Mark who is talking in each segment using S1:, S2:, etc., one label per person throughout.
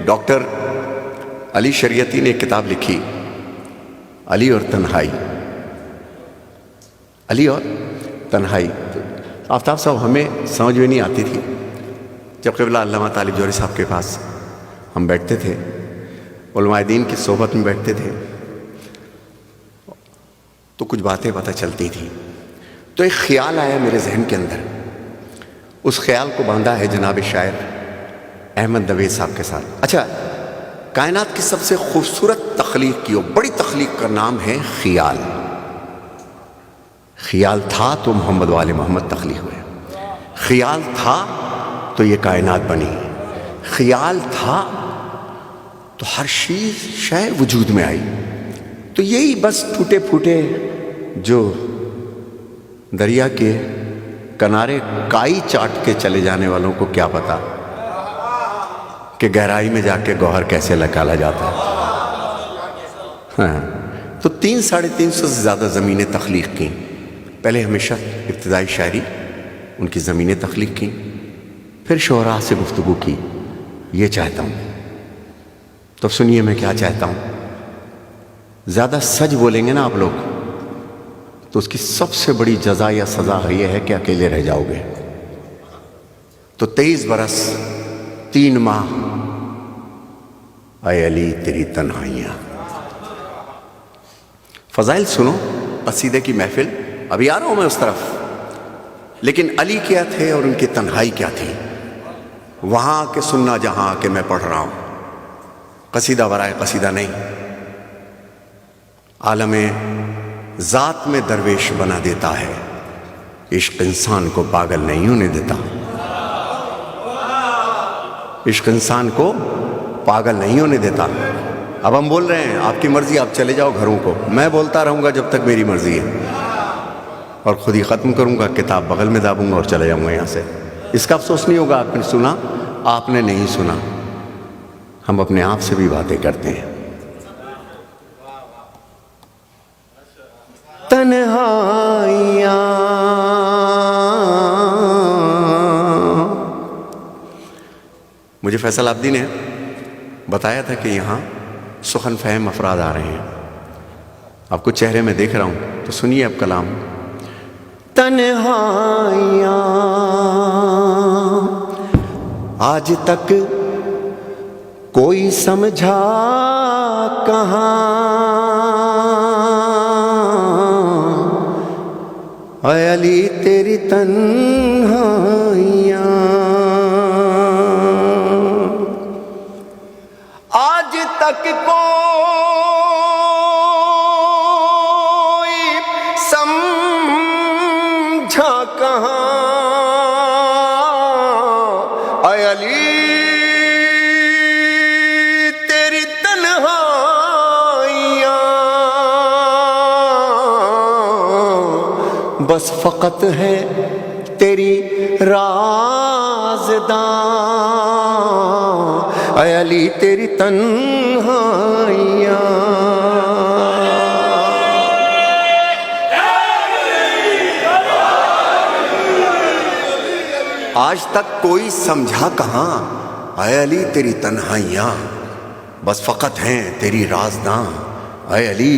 S1: Doctor علی شریعتی نے ایک کتاب لکھی، علی اور تنہائی، علی اور تنہائی۔ آفتاب صاحب ہمیں سمجھ میں نہیں آتی تھی، جب قبلہ علامہ طالب جوہری صاحب کے پاس ہم بیٹھتے تھے، علماء دین کی صحبت میں بیٹھتے تھے، تو کچھ باتیں پتہ چلتی تھیں۔ تو ایک خیال آیا میرے ذہن کے اندر، اس خیال کو باندھا ہے جناب شاعر احمد نوید صاحب کے ساتھ۔ اچھا، کائنات کی سب سے خوبصورت تخلیق کی، بڑی تخلیق کا نام ہے خیال۔ خیال تھا تو محمد وآل محمد تخلیق ہوئے، خیال تھا تو یہ کائنات بنی، خیال تھا تو ہر شے وجود میں آئی۔ تو یہی بس ٹوٹے پھوٹے جو دریا کے کنارے کائی چاٹ کے چلے جانے والوں کو کیا پتا کہ گہرائی میں جا کے گوہر کیسے نکالا جاتا ہے۔ ہاں، تو 300-350 سے زیادہ زمینیں تخلیق کی۔ پہلے ہمیشہ ابتدائی شاعری ان کی زمینیں تخلیق کی، پھر شعراء سے گفتگو کی۔ یہ چاہتا ہوں، تو سنیے میں کیا چاہتا ہوں۔ زیادہ سچ بولیں گے نا آپ لوگ تو اس کی سب سے بڑی جزا یا سزا یہ ہے کہ اکیلے رہ جاؤ گے۔ تو 23 برس 3 ماہ اے علی تیری تنہائیاں۔ فضائل سنو، قصیدے کی محفل، ابھی آ رہا ہوں میں اس طرف، لیکن علی کیا تھے اور ان کی تنہائی کیا تھی، وہاں کے سننا جہاں کہ میں پڑھ رہا ہوں۔ قصیدہ برائے قصیدہ نہیں، عالم ذات میں درویش بنا دیتا ہے، عشق انسان کو پاگل نہیں ہونے دیتا۔ عشق انسان کو پاگل نہیں ہونے دیتا۔ اب ہم بول رہے ہیں آپ کی مرضی، آپ چلے جاؤ گھروں کو، میں بولتا رہوں گا جب تک میری مرضی ہے، اور خود ہی ختم کروں گا، کتاب بغل میں دابوں گا اور چلے جاؤں گا یہاں سے۔ اس کا افسوس نہیں ہوگا آپ نے سنا، آپ نے نہیں سنا۔ ہم اپنے آپ سے بھی باتیں کرتے ہیں۔ تنہائیاں مجھے فیصل عابدی نے بتایا تھا کہ یہاں سخن فہم افراد آ رہے ہیں، آپ کو چہرے میں دیکھ رہا ہوں، تو سنیے اب کلام۔ تنہائیاں آج تک کوئی سمجھا کہاں، اے علی تیری تنہائیاں آج تک کوئی سمجھا کہاں، اے علی تیری تنہائیاں بس فقط ہے تیری رازداں، اے علی تیری تنہائیاں۔ آج تک کوئی سمجھا کہاں، اے علی تیری تنہائیاں بس فقط ہیں تیری رازداں، اے علی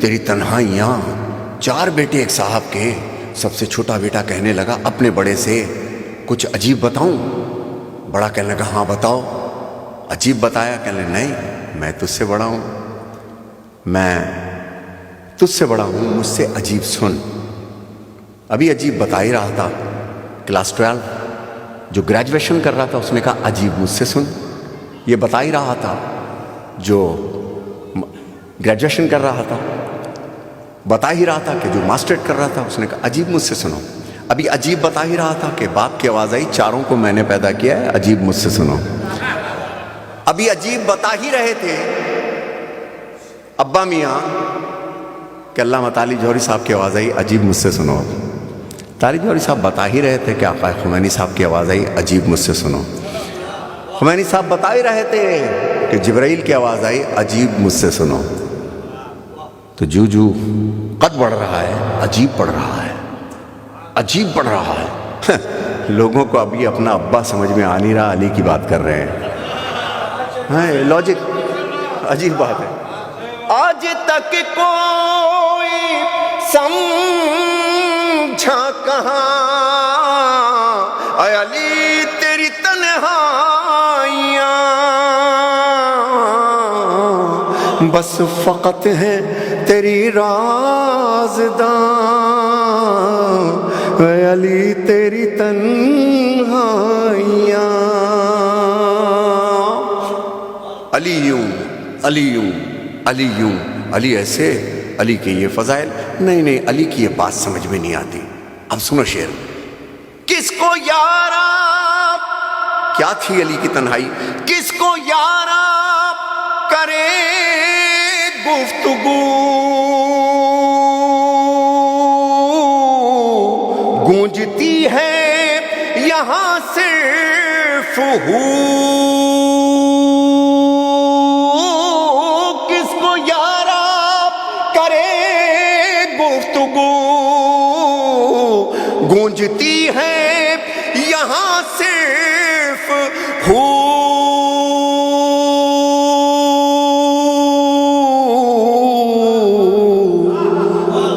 S1: تیری تنہائیاں۔ 4 بیٹے ایک صاحب کے، سب سے چھوٹا بیٹا کہنے لگا اپنے بڑے سے کچھ عجیب بتاؤں؟ بڑا کہنے لگا ہاں بتاؤ۔ عجیب بتایا، کہنے لگا نہیں میں تجھ سے بڑا ہوں، میں تجھ سے بڑا ہوں، مجھ سے عجیب سن۔ ابھی عجیب بتا ہی رہا تھا، کلاس 12 جو گریجویشن کر رہا تھا اس نے کہا عجیب مجھ سے سن۔ یہ بتا ہی رہا تھا جو گریجویشن کر رہا تھا، بتا ہی رہا تھا کہ جو ماسٹریٹ کر رہا تھا اس نے کہا عجیب مجھ سے سنو۔ ابھی عجیب بتا ہی رہا تھا کہ باپ کی آواز آئی چاروں کو میں نے پیدا کیا ہے، عجیب مجھ سے سنو۔ ابھی عجیب بتا ہی رہے تھے ابا میاں کہ علامہ طالب جوہری صاحب کی آواز آئی عجیب مجھ سے سنو۔ طالب جوہری صاحب بتا ہی رہے تھے کہ آقا خمینی صاحب کی آواز آئی عجیب مجھ سے سنو۔ خمینی صاحب بتا ہی رہے تھے کہ جبرائیل کی آواز آئی عجیب مجھ سے سنو۔ تو جو قد بڑھ رہا ہے عجیب پڑھ رہا ہے، عجیب پڑھ رہا ہے۔ لوگوں کو ابھی اپنا ابا سمجھ میں آ نہیں رہا، علی کی بات کر رہے ہیں۔ لوجک عجیب بات ہے. آج تک کوئی سمجھا کہاں اے علی تیری تنہائیاں، بس فقط ہے تیری رازداں اے علی تیری تنہائیاں. علی یوں علی یوں علی یوں، علی ایسے، علی کے یہ فضائل. نہیں علی کی یہ بات سمجھ میں نہیں آتی. اب سنو شعر. کس کو یارا، کیا تھی علی کی تنہائی؟ کس کو یارا کرے گفتگو، گونجتی ہے یہاں صرف ہو. کس کو یارا کرے گفتگو، گونجتی ہے یہاں صرف ہو.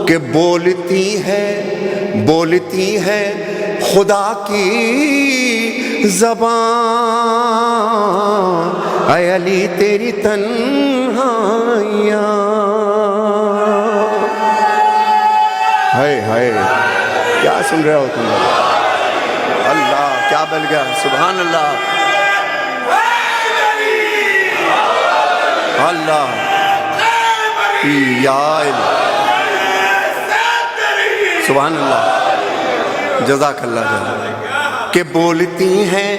S1: کہ بولتی ہے خدا کی زبان اے علی تیری تنہائیاں. ہائے کیا سن رہے ہو تم؟ اللہ کیا بل گیا، سبحان اللہ. اللہ یا سبحان اللہ، جزاک اللہ جزاک. کہ بولتی ہیں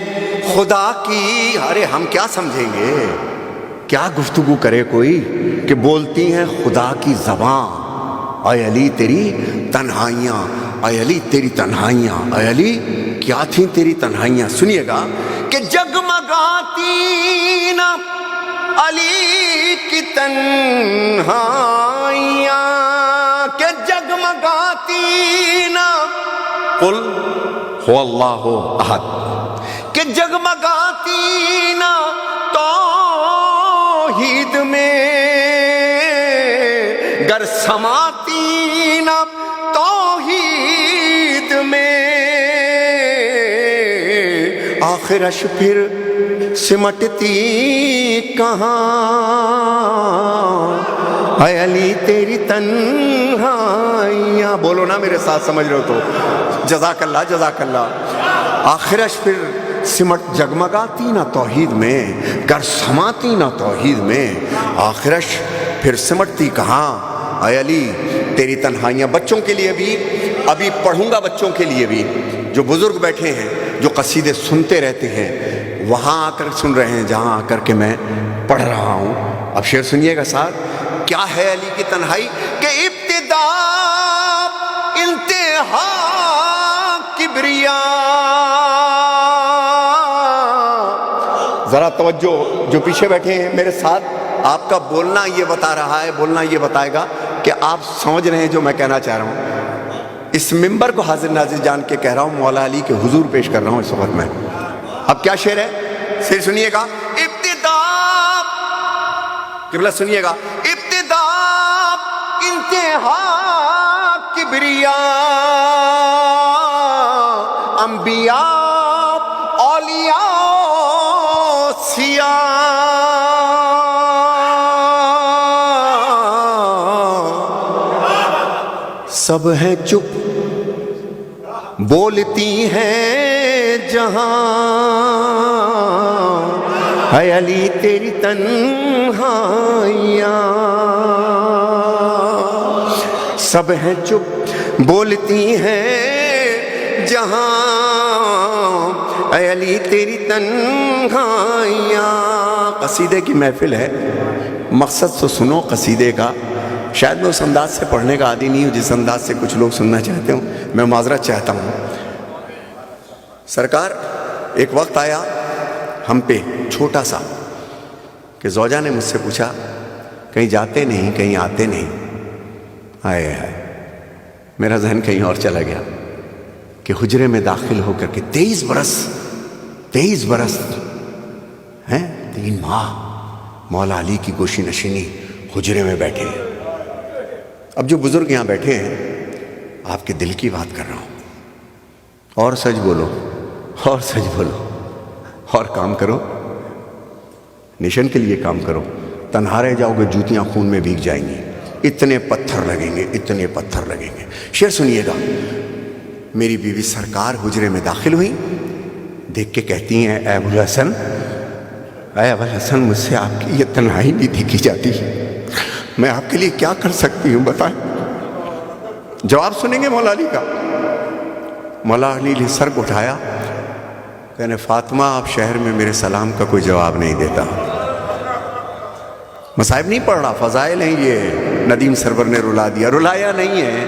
S1: خدا کی، ارے ہم کیا سمجھیں گے، کیا گفتگو کرے کوئی کہ بولتی ہیں خدا کی زبان اے علی تیری تنہائیاں، اے علی تیری تنہائیاں. اے علی کیا تھیں تیری تنہائیاں؟ سنیے گا. کہ جگمگاتی نا علی کی تنہائیاں، کہ جگمگاتی نا قل هو اللہ احد، کہ جگمگاتی نا توحید میں، گر سماتی نا توحید میں، آخرش پھر سمٹتی کہاں اے علی تیری تنہائیاں. بولو نا میرے ساتھ، سمجھ رہے ہو تو جزاک اللہ جزاک اللہ. آخرش پھر سمٹ جگمگاتی نہ توحید میں، گر سماتی نہ توحید میں، آخرش پھر سمٹتی کہاں اے علی تیری تنہائیاں. بچوں کے لیے بھی ابھی پڑھوں گا، بچوں کے لیے بھی جو بزرگ بیٹھے ہیں، جو قصیدے سنتے رہتے ہیں، وہاں آ کر سن رہے ہیں جہاں آ کر کے میں پڑھ رہا ہوں. اب شعر سنیے گا ساتھ. کیا ہے علی کی تنہائی؟ کہ ابتدا انتہا کبریا. ذرا توجہ جو پیچھے بیٹھے ہیں میرے ساتھ، آپ کا بولنا یہ بتا رہا ہے، بولنا یہ بتائے گا کہ آپ سمجھ رہے ہیں جو میں کہنا چاہ رہا ہوں. اس ممبر کو حاضر ناظر جان کے کہہ رہا ہوں، مولا علی کے حضور پیش کر رہا ہوں اس وقت میں. اب کیا شعر ہے، شعر سنیے گا. ابتدا قبلہ سنیے گا. ابتدا انتہا کبریا، انبیاء اولیاء سیاہ، سب ہیں چپ بولتی ہیں جہاں اے علی تیری تنہائیاں. سب ہیں چپ بولتی ہیں جہاں اے علی تیری تنہائیاں. قصیدے کی محفل ہے، مقصد تو سنو قصیدے کا. شاید میں اس انداز سے پڑھنے کا عادی نہیں ہوں جس انداز سے کچھ لوگ سننا چاہتے ہوں، میں معذرت چاہتا ہوں. سرکار ایک وقت آیا ہم پہ چھوٹا سا کہ زوجہ نے مجھ سے پوچھا کہیں جاتے نہیں، کہیں آتے نہیں. آئے میرا ذہن کہیں اور چلا گیا کہ حجرے میں داخل ہو کر کے 23 برس ہیں 3 ماہ مولا علی کی گوشی نشینی حجرے میں بیٹھے ہیں. اب جو بزرگ یہاں بیٹھے ہیں آپ کے دل کی بات کر رہا ہوں. اور سچ بولو، اور سچ بولو، اور کام کرو، نیشن کے لیے کام کرو. تنہا رہ جاؤ گے جوتیاں خون میں بھیگ جائیں گی. اتنے پتھر لگیں گے، اتنے پتھر لگیں گے. شعر سنیے گا. میری بیوی سرکار حجرے میں داخل ہوئی، دیکھ کے کہتی ہیں اے ابوالحسن، اے ابوالحسن مجھ سے آپ کی یہ تنہائی نہیں دیکھی جاتی، میں آپ کے لیے کیا کر سکتی ہوں بتائیں. جواب سنیں گے مولا علی کا. مولا علی نے سر کو اٹھایا، کہنے فاطمہ آپ شہر میں میرے سلام کا کوئی جواب نہیں دیتا. مصائب نہیں پڑھ رہا، فضائل ہیں یہ. ندیم سرور نے رلا دیا، رلایا نہیں ہے،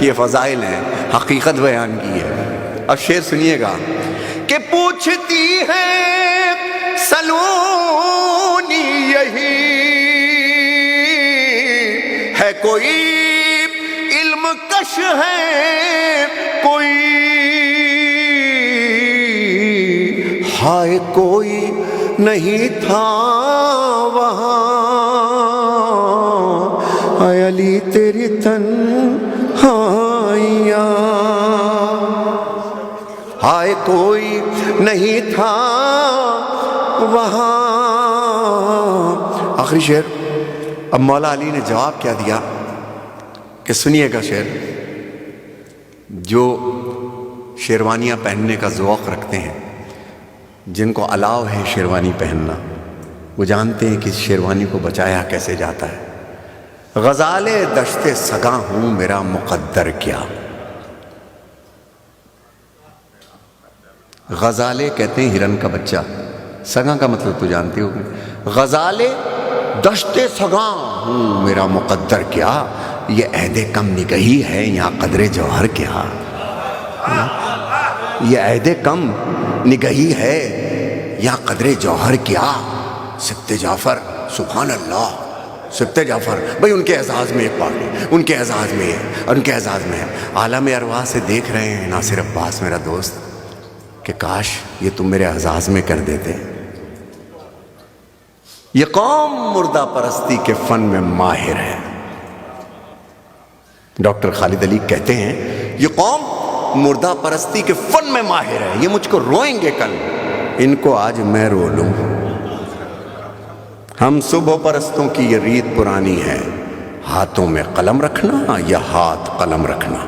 S1: یہ فضائل ہیں، حقیقت بیان کی ہے. اب شعر سنیے گا کہ پوچھتی ہے سلونی یہی ہے کوئی علم کش ہے کوئی، ہائے کوئی نہیں تھا وہاں، اے علی تیری تنہائیاں، ہائے کوئی نہیں تھا وہاں. آخری شعر. اب مولا علی نے جواب کیا دیا کہ سنیے گا شعر. جو شیروانیاں پہننے کا ذوق رکھتے ہیں، جن کو الاؤ ہے شیروانی پہننا، وہ جانتے ہیں کہ اس شیروانی کو بچایا کیسے جاتا ہے. غزال دشت سگاں ہوں میرا مقدر کیا. غزالے کہتے ہیں ہرن کا بچہ، سگاں کا مطلب تو جانتے ہو. غزالے دشت سگاں ہوں میرا مقدر کیا، یہ عہد کم نگہی ہے یہاں قدر جوہر کیا. یہ عہد کم نگہی ہے یہاں قدر جوہر کیا. سبط جعفر، سبحان اللہ، سبط جعفر بھائی ان کے اعزاز میں ایک بات، ان کے اعزاز میں ہے، ان کے اعزاز میں ہے. عالم ارواح سے دیکھ رہے ہیں ناصر عباس میرا دوست کہ کاش یہ تم میرے اعزاز میں کر دیتے. یہ قوم مردہ پرستی کے فن میں ماہر ہے. ڈاکٹر خالد علی کہتے ہیں یہ قوم مردہ پرستی کے فن میں ماہر ہے. یہ مجھ کو روئیں گے کل، ان کو آج میں رو لوں. ہم صبح پرستوں کی یہ ریت پرانی ہے، ہاتھوں میں قلم رکھنا یا ہاتھ قلم رکھنا.